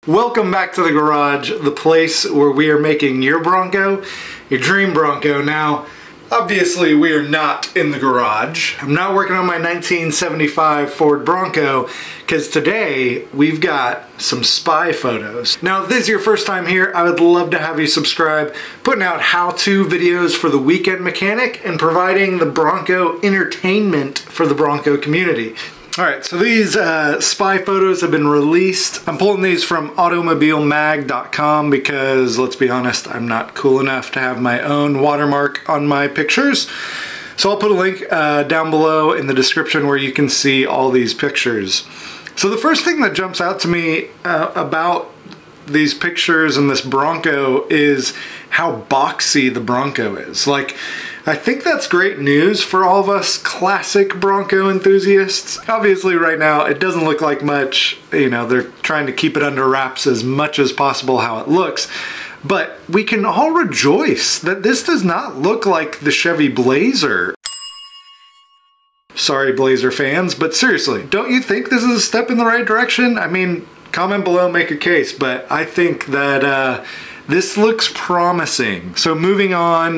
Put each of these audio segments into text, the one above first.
Welcome back to the garage, the place where we are making your Bronco, your dream Bronco. Now, obviously we are not in the garage. I'm not working on my 1975 Ford Bronco because today we've got some spy photos. Now, if this is your first time here, I would love to have you subscribe, putting out how-to videos for the weekend mechanic and providing the Bronco entertainment for the Bronco community. Alright, so these spy photos have been released. I'm pulling these from automobilemag.com because, let's be honest, I'm not cool enough to have my own watermark on my pictures. So I'll put a link down below in the description where you can see all these pictures. So the first thing that jumps out to me about these pictures and this Bronco is how boxy the Bronco is. Like, I think that's great news for all of us classic Bronco enthusiasts. Obviously right now it doesn't look like much, you know, they're trying to keep it under wraps as much as possible how it looks. But we can all rejoice that this does not look like the Chevy Blazer. Sorry Blazer fans, but seriously, don't you think this is a step in the right direction? I mean, comment below, make a case, but I think that this looks promising. So moving on,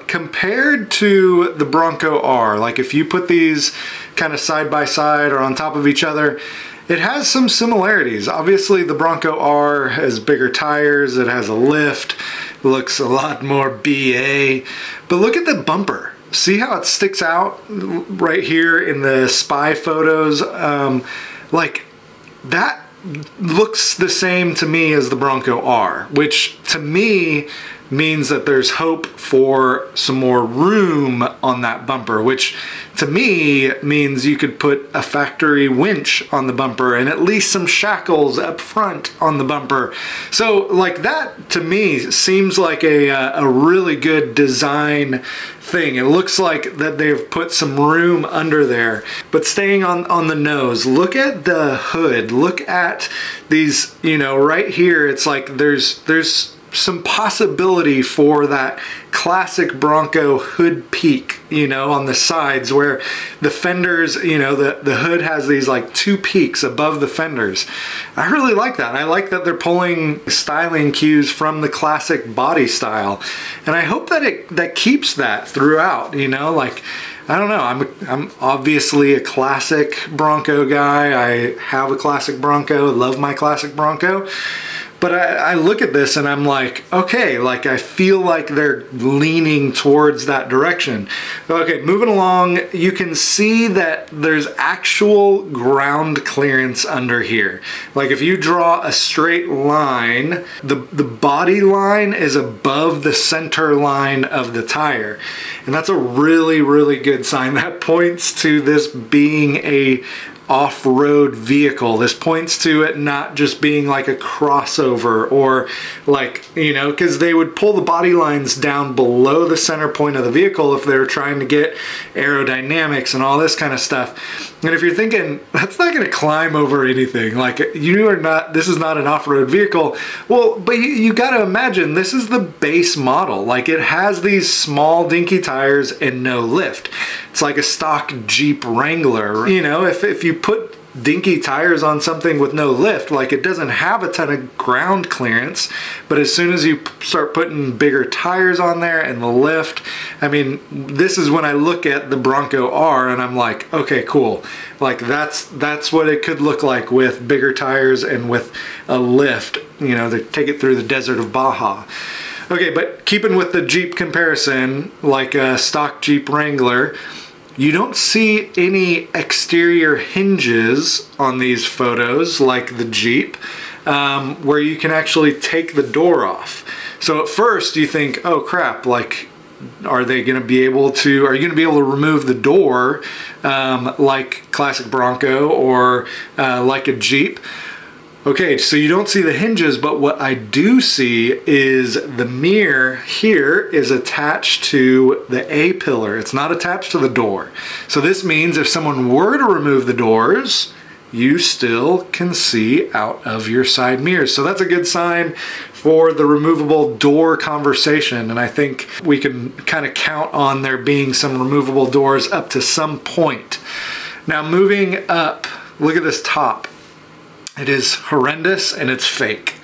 compared to the Bronco R, like if you put these kind of side by side or on top of each other, it has some similarities. Obviously the Bronco R has bigger tires, it has a lift, looks a lot more BA, but look at the bumper. See how it sticks out right here in the spy photos? Like that looks the same to me as the Bronco R, which to me means that there's hope for some more room on that bumper, which to me means you could put a factory winch on the bumper and at least some shackles up front on the bumper. So like that to me seems like a really good design thing. It looks like that they've put some room under there. But staying on the nose, look at the hood, look at these, you know, right here, it's like there's some possibility for that classic Bronco hood peak, you know, on the sides where the fenders, you know, the hood has these like two peaks above the fenders. I really like that. I like that they're pulling styling cues from the classic body style, and I hope that that keeps that throughout, you know, like I don't know, I'm obviously a classic Bronco guy. I have a classic Bronco, love my classic Bronco. But I look at this and I'm like, okay, like I feel like they're leaning towards that direction. Okay, moving along, you can see that there's actual ground clearance under here. Like if you draw a straight line, the body line is above the center line of the tire. And that's a really, really good sign. That points to this being a off-road vehicle. This points to it not just being like a crossover or like, you know, because they would pull the body lines down below the center point of the vehicle if they were trying to get aerodynamics and all this kind of stuff. And if you're thinking, that's not going to climb over anything, like you are not, this is not an off-road vehicle. Well, but you got to imagine this is the base model. Like it has these small dinky tires and no lift. It's like a stock Jeep Wrangler. You know, if you put dinky tires on something with no lift, like it doesn't have a ton of ground clearance, but as soon as you start putting bigger tires on there and the lift, I mean, this is when I look at the Bronco R and I'm like, okay, cool. Like that's what it could look like with bigger tires and with a lift, you know, to take it through the desert of Baja. Okay, but keeping with the Jeep comparison, like a stock Jeep Wrangler, you don't see any exterior hinges on these photos like the Jeep, where you can actually take the door off. So at first you think, oh crap, like are you going to be able to remove the door like classic Bronco or like a Jeep? Okay, so you don't see the hinges, but what I do see is the mirror here is attached to the A-pillar. It's not attached to the door. So this means if someone were to remove the doors, you still can see out of your side mirrors. So that's a good sign for the removable door conversation, and I think we can kind of count on there being some removable doors up to some point. Now moving up, look at this top. It is horrendous and it's fake.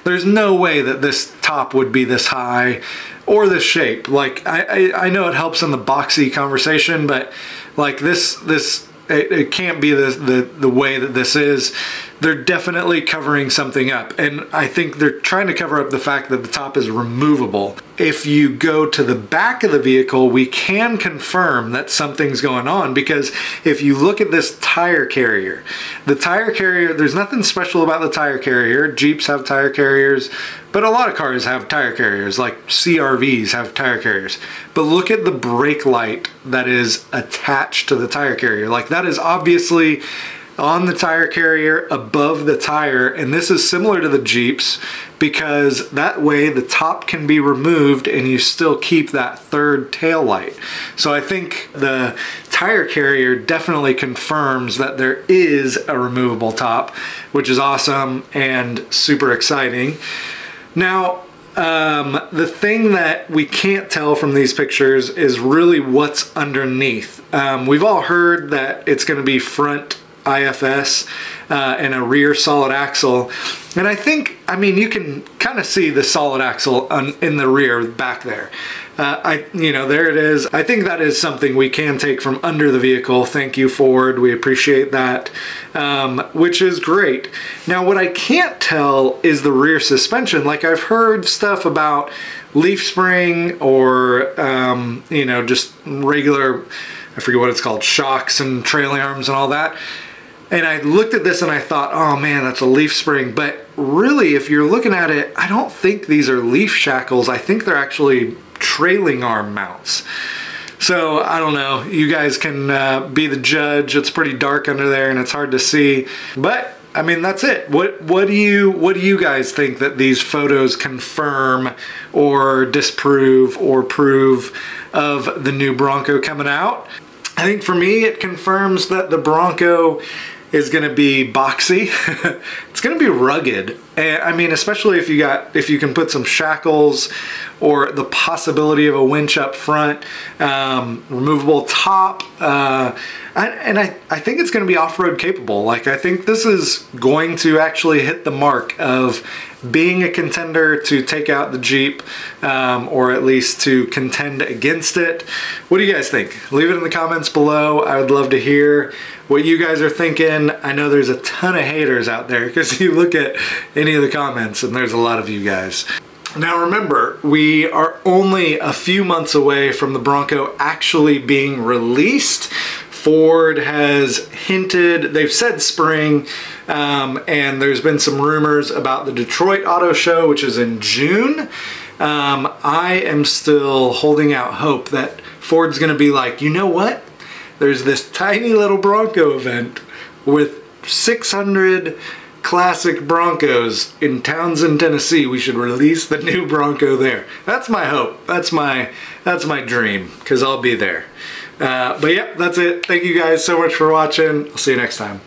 There's no way that this top would be this high or this shape. Like, I know it helps in the boxy conversation, but like it can't be the way that this is. They're definitely covering something up, and I think they're trying to cover up the fact that the top is removable. If you go to the back of the vehicle, we can confirm that something's going on, because if you look at this tire carrier, there's nothing special about the tire carrier. Jeeps have tire carriers, but a lot of cars have tire carriers, like CRVs have tire carriers. But look at the brake light that is attached to the tire carrier. Like, that is obviously on the tire carrier above the tire, and this is similar to the Jeeps because that way the top can be removed and you still keep that third tail light. So I think the tire carrier definitely confirms that there is a removable top, which is awesome and super exciting. Now, the thing that we can't tell from these pictures is really what's underneath. We've all heard that it's going to be front IFS and a rear solid axle, and I mean you can kind of see the solid axle in the rear back there. There it is. I think that is something we can take from under the vehicle. Thank you, Ford. We appreciate that, which is great. Now, what I can't tell is the rear suspension. Like, I've heard stuff about leaf spring or just regular, I forget what it's called, shocks and trailing arms and all that. And I looked at this and I thought, oh man, that's a leaf spring. But really, if you're looking at it, I don't think these are leaf shackles. I think they're actually trailing arm mounts. So I don't know. You guys can be the judge. It's pretty dark under there and it's hard to see. But I mean, that's it. What do you guys think that these photos confirm or disprove or prove of the new Bronco coming out? I think for me, it confirms that the Bronco is going to be boxy. It's going to be rugged. And I mean, especially if you can put some shackles or the possibility of a winch up front, removable top, and I think it's going to be off-road capable. Like, I think this is going to actually hit the mark of being a contender to take out the Jeep, or at least to contend against it. What do you guys think? Leave it in the comments below. I would love to hear what you guys are thinking. I know there's a ton of haters out there because you look at any of the comments and there's a lot of you guys. Now remember, we are only a few months away from the Bronco actually being released. Ford has hinted, they've said spring, and there's been some rumors about the Detroit Auto Show, which is in June. I am still holding out hope that Ford's gonna be like, you know what? There's this tiny little Bronco event with 600 classic Broncos in Townsend, Tennessee. We should release the new Bronco there. That's my hope. That's my dream, because I'll be there. But yeah, that's it. Thank you guys so much for watching. I'll see you next time.